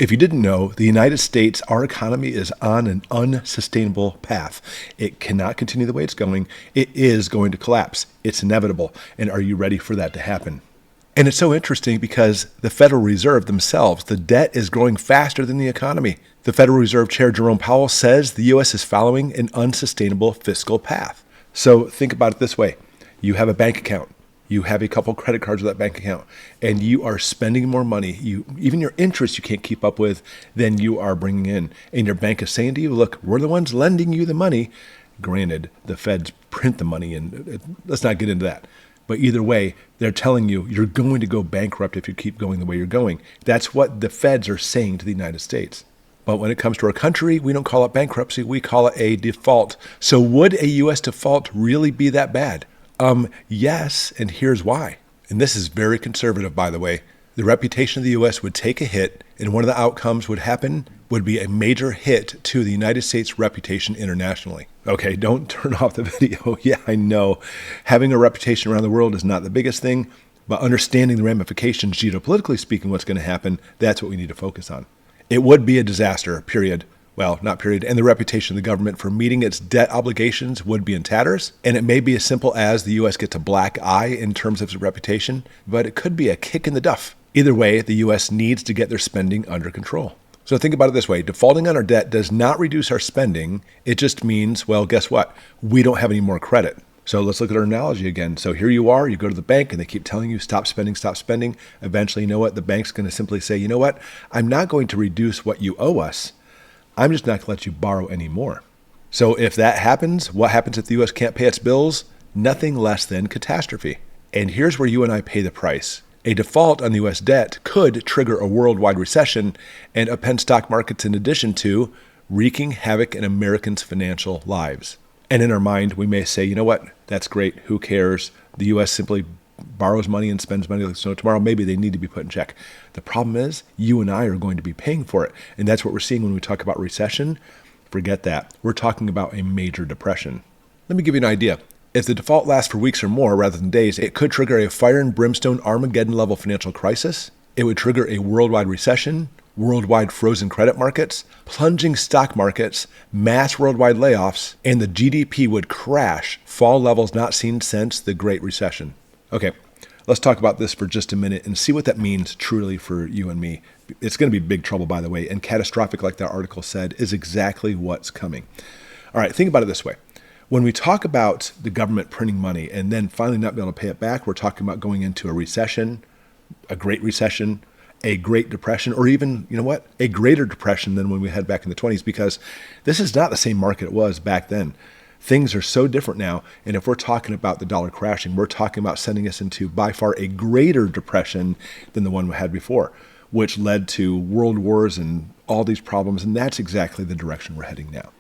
If you didn't know, the United States, our economy is on an unsustainable path. It cannot continue the way it's going. It is going to collapse. It's inevitable. And are you ready for that to happen? And it's so interesting because the Federal Reserve themselves, the debt is growing faster than the economy. The Federal Reserve Chair Jerome Powell says the U.S. is following an unsustainable fiscal path. So think about it this way. You have a bank account. You have a couple credit cards with that bank account, and you are spending more money. Even your interest you can't keep up with than you are bringing in. And your bank is saying to you, look, we're the ones lending you the money. Granted, the feds print the money, and let's not get into that. But either way, they're telling you you're going to go bankrupt if you keep going the way you're going. That's what the feds are saying to the United States. But when it comes to our country, we don't call it bankruptcy. We call it a default. So would a U.S. default really be that bad? Yes, and here's why. And this is very conservative, by the way. The reputation of the U.S. would take a hit, and one of the outcomes would be a major hit to the United States' reputation internationally. Okay, don't turn off the video. Yeah, I know. Having a reputation around the world is not the biggest thing, but understanding the ramifications, geopolitically speaking, what's going to happen, that's what we need to focus on. It would be a disaster, period. Well, not period. And the reputation of the government for meeting its debt obligations would be in tatters. And it may be as simple as the U.S. gets a black eye in terms of its reputation, but it could be a kick in the duff. Either way, the U.S. needs to get their spending under control. So think about it this way. Defaulting on our debt does not reduce our spending. It just means, well, guess what? We don't have any more credit. So let's look at our analogy again. So here you are, you go to the bank and they keep telling you, stop spending, stop spending. Eventually, you know what? The bank's going to simply say, you know what? I'm not going to reduce what you owe us. I'm just not going to let you borrow any more. So if that happens, what happens if the U.S. can't pay its bills? Nothing less than catastrophe. And here's where you and I pay the price. A default on the U.S. debt could trigger a worldwide recession and upend stock markets in addition to wreaking havoc in Americans' financial lives. And in our mind, we may say, you know what? That's great. Who cares? The U.S. simply borrows money and spends money like snow tomorrow. Maybe they need to be put in check. The problem is you and I are going to be paying for it. And that's what we're seeing when we talk about recession. Forget that. We're talking about a major depression. Let me give you an idea. If the default lasts for weeks or more rather than days, it could trigger a fire and brimstone Armageddon level financial crisis. It would trigger a worldwide recession, worldwide frozen credit markets, plunging stock markets, mass worldwide layoffs, and the GDP would crash, fall levels not seen since the Great Recession. Okay, let's talk about this for just a minute and see what that means truly for you and me. It's going to be big trouble, by the way, and catastrophic, like that article said, is exactly what's coming. All right, think about it this way. When we talk about the government printing money and then finally not being able to pay it back, we're talking about going into a recession, a Great Recession, a Great Depression, or even, you know what, a greater depression than when we had back in the 20s, because this is not the same market it was back then. Things are so different now, and if we're talking about the dollar crashing, we're talking about sending us into by far a greater depression than the one we had before, which led to world wars and all these problems, and that's exactly the direction we're heading now.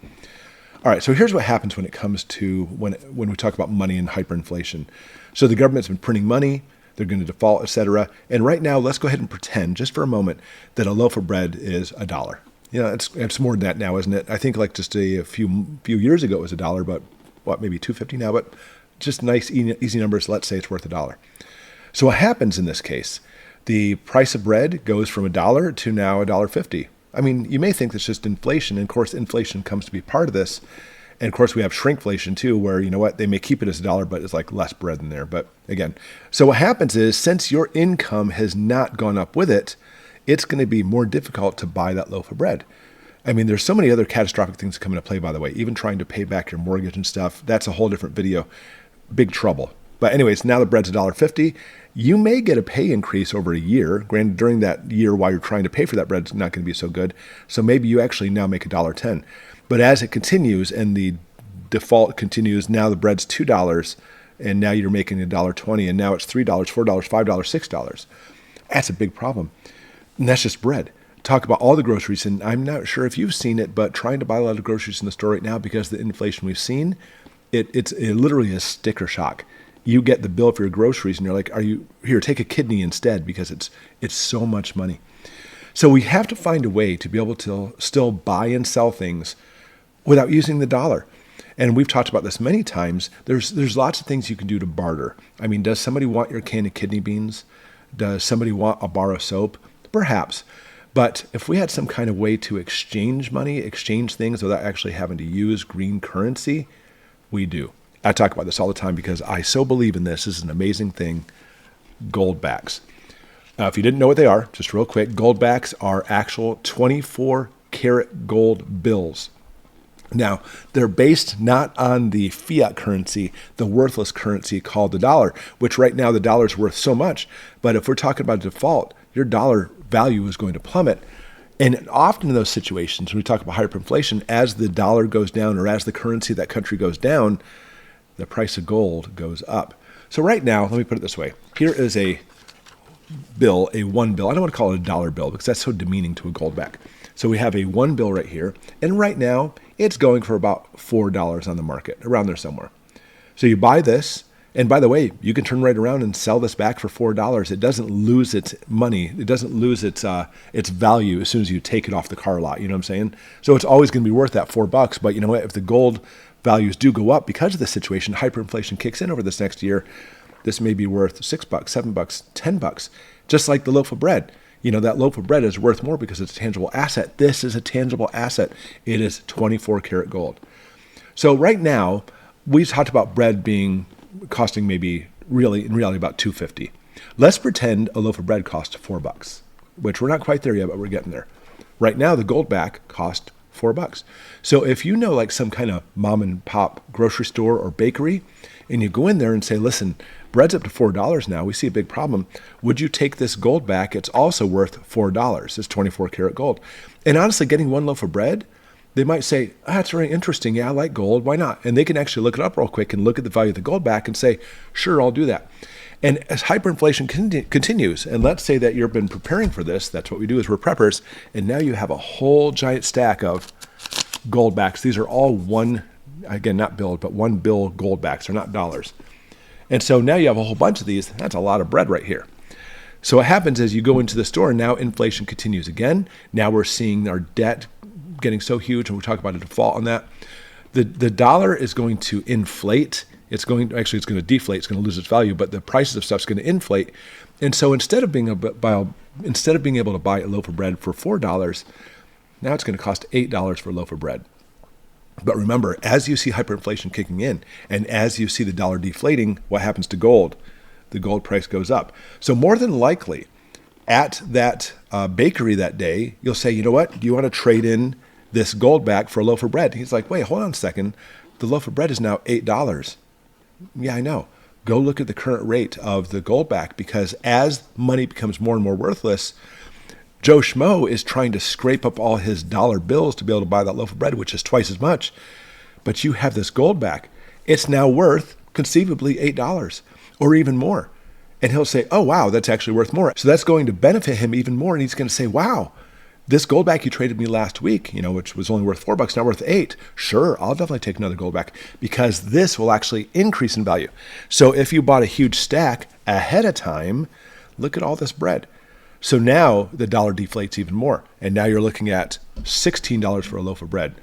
All right, so here's what happens when it comes to when we talk about money and hyperinflation. So the government's been printing money, they're going to default, etc. And right now, let's go ahead and pretend just for a moment that a loaf of bread is $1. You know, it's more than that now, isn't it? I think like just a few years ago it was $1, but what, maybe $2.50 now? But just nice, easy numbers. Let's say it's worth $1. So what happens in this case? The price of bread goes from $1 to now $1.50. I mean, you may think that's just inflation. And of course, inflation comes to be part of this. And of course, we have shrinkflation too, where, you know what, they may keep it as $1, but it's like less bread in there. But again, so what happens is since your income has not gone up with it, it's going to be more difficult to buy that loaf of bread. I mean, there's so many other catastrophic things that come into play, by the way, even trying to pay back your mortgage and stuff. That's a whole different video. Big trouble. But anyways, now the bread's $1.50. You may get a pay increase over a year. Granted, during that year while you're trying to pay for that bread, it's not going to be so good. So maybe you actually now make $1.10. But as it continues and the default continues, now the bread's $2 and now you're making $1.20 and now it's $3, $4, $5, $6. That's a big problem. And that's just bread. Talk about all the groceries, and I'm not sure if you've seen it, but trying to buy a lot of groceries in the store right now because of the inflation we've seen, it's literally a sticker shock. You get the bill for your groceries and you're like, here, take a kidney instead, because it's so much money. So we have to find a way to be able to still buy and sell things without using the dollar. And we've talked about this many times. There's lots of things you can do to barter. I mean, does somebody want your can of kidney beans? Does somebody want a bar of soap? Perhaps. But if we had some kind of way to exchange money, exchange things without actually having to use green currency, we do. I talk about this all the time because I so believe in this. This is an amazing thing. GoldBacks. If you didn't know what they are, just real quick, GoldBacks are actual 24 karat gold bills. Now, they're based not on the fiat currency, the worthless currency called the dollar, which right now the dollar is worth so much. But if we're talking about default, your dollar value is going to plummet. And often in those situations, when we talk about hyperinflation, as the dollar goes down or as the currency of that country goes down, the price of gold goes up. So right now, let me put it this way. Here is a bill, a one bill. I don't want to call it a dollar bill because that's so demeaning to a GoldBack. So we have a one bill right here. And right now, it's going for about $4 on the market, around there somewhere. So you buy this. And by the way, you can turn right around and sell this back for $4. It doesn't lose its money. It doesn't lose its value as soon as you take it off the car lot. You know what I'm saying? So it's always going to be worth that $4. But you know what? If the gold values do go up because of this situation, hyperinflation kicks in over this next year, this may be worth $6, $7, $10, just like the loaf of bread. You know, that loaf of bread is worth more because it's a tangible asset. This is a tangible asset. It is 24 karat gold. So right now, we talked about bread costing maybe in reality about $2.50. Let's pretend a loaf of bread costs $4, which we're not quite there yet, but we're getting there. Right now, the GoldBack cost $4. So if you know like some kind of mom and pop grocery store or bakery, and you go in there and say, listen, bread's up to $4 now. We see a big problem. Would you take this GoldBack? It's also worth $4. It's 24 karat gold. And honestly, getting one loaf of bread, they might say, that's very interesting. Yeah, I like gold. Why not? And they can actually look it up real quick and look at the value of the GoldBack and say, sure, I'll do that. And as hyperinflation continues, and let's say that you've been preparing for this, that's what we do as we're preppers, and now you have a whole giant stack of GoldBacks. These are all one, again, not billed, but one bill GoldBacks. They're not dollars. And so now you have a whole bunch of these. That's a lot of bread right here. So what happens is you go into the store, and now inflation continues again. Now we're seeing our debt getting so huge, and we'll talk about a default on that. The dollar is going to inflate. It's going to deflate. It's going to lose its value, but the prices of stuff is going to inflate. And so instead of being able to buy a loaf of bread for $4, now it's going to cost $8 for a loaf of bread. But remember, as you see hyperinflation kicking in, and as you see the dollar deflating, what happens to gold? The gold price goes up. So more than likely, at that bakery that day, you'll say, you know what? Do you want to trade in this GoldBack for a loaf of bread? He's like, wait, hold on a second. The loaf of bread is now $8. Yeah, I know. Go look at the current rate of the GoldBack, because as money becomes more and more worthless, Joe Schmo is trying to scrape up all his dollar bills to be able to buy that loaf of bread, which is twice as much. But you have this GoldBack. It's now worth conceivably $8 or even more. And he'll say, oh, wow, that's actually worth more. So that's going to benefit him even more. And he's going to say, wow, this GoldBack you traded me last week, which was only worth $4, now worth $8. Sure, I'll definitely take another GoldBack because this will actually increase in value. So if you bought a huge stack ahead of time, look at all this bread. So now the dollar deflates even more. And now you're looking at $16 for a loaf of bread.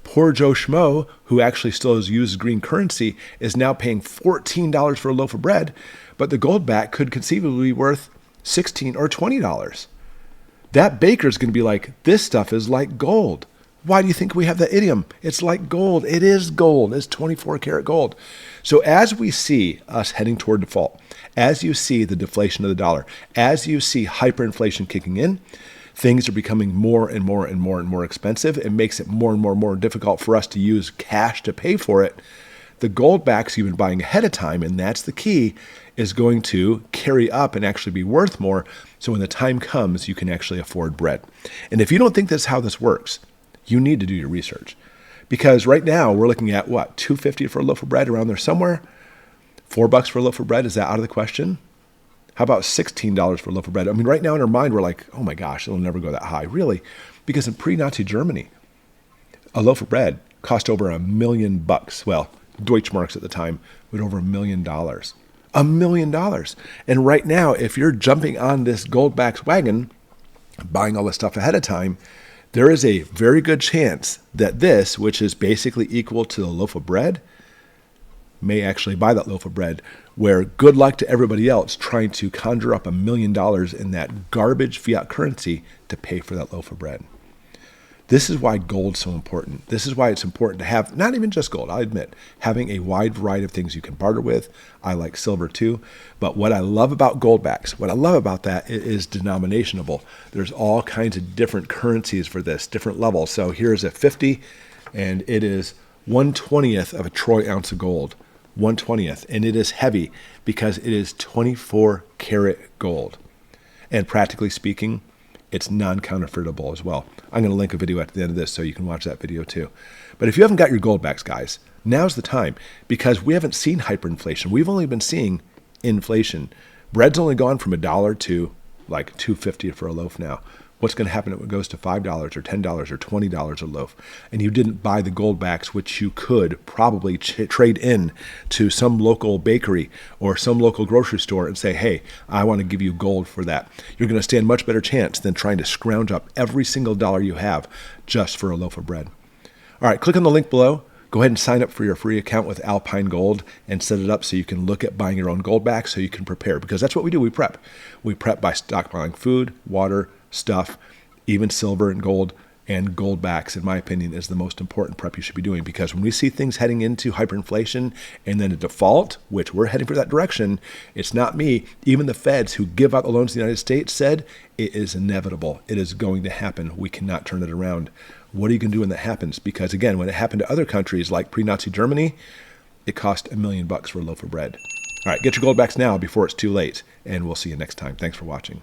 Poor Joe Schmo, who actually still uses green currency, is now paying $14 for a loaf of bread, but the GoldBack could conceivably be worth $16 or $20. That baker's going to be like, this stuff is like gold. Why do you think we have that idiom? It's like gold. It is gold. It's 24 karat gold. So as we see us heading toward default, as you see the deflation of the dollar, as you see hyperinflation kicking in, things are becoming more and more and more and more expensive. It makes it more and more and more difficult for us to use cash to pay for it. The GoldBacks you've been buying ahead of time, and that's the key, is going to carry up and actually be worth more. So when the time comes, you can actually afford bread. And if you don't think that's how this works, you need to do your research. Because right now we're looking at what, $2.50 for a loaf of bread, around there somewhere? $4 for a loaf of bread, is that out of the question? How about $16 for a loaf of bread? I mean, right now in our mind, we're like, oh my gosh, it'll never go that high. Really? Because in pre-Nazi Germany, a loaf of bread cost over $1 million. Well, Deutschmarks at the time, with over $1 million. $1 million. And right now, if you're jumping on this GoldBacks wagon, buying all this stuff ahead of time, there is a very good chance that this, which is basically equal to a loaf of bread, may actually buy that loaf of bread, where good luck to everybody else trying to conjure up $1 million in that garbage fiat currency to pay for that loaf of bread. This is why gold's so important. This is why it's important to have, not even just gold, I'll admit, having a wide variety of things you can barter with. I like silver too. But what I love about GoldBacks, what I love about that, it is denominationable. There's all kinds of different currencies for this, different levels. So here's a 50, and it is 1/20th of a troy ounce of gold. 1/20th. And it is heavy because it is 24 karat gold. And practically speaking, it's non-counterfeitable as well. I'm going to link a video at the end of this so you can watch that video too. But if you haven't got your GoldBacks, guys, now's the time, because we haven't seen hyperinflation. We've only been seeing inflation. Bread's only gone from $1 to like $2.50 for a loaf now. What's going to happen if it goes to $5 or $10 or $20 a loaf? And you didn't buy the GoldBacks, which you could probably trade in to some local bakery or some local grocery store and say, hey, I want to give you gold for that. You're going to stand much better chance than trying to scrounge up every single dollar you have just for a loaf of bread. All right, click on the link below. Go ahead and sign up for your free account with Alpine Gold and set it up so you can look at buying your own GoldBacks so you can prepare, because that's what we do. We prep. We prep by stockpiling food, water, stuff, even silver and gold. And GoldBacks, in my opinion, is the most important prep you should be doing, because when we see things heading into hyperinflation and then a default, which we're heading for that direction, it's not me. Even the feds who give out the loans to the United States said it is inevitable. It is going to happen. We cannot turn it around. What are you going to do when that happens? Because again, when it happened to other countries like pre-Nazi Germany, it cost $1 million for a loaf of bread. All right, get your GoldBacks now before it's too late, and we'll see you next time. Thanks for watching.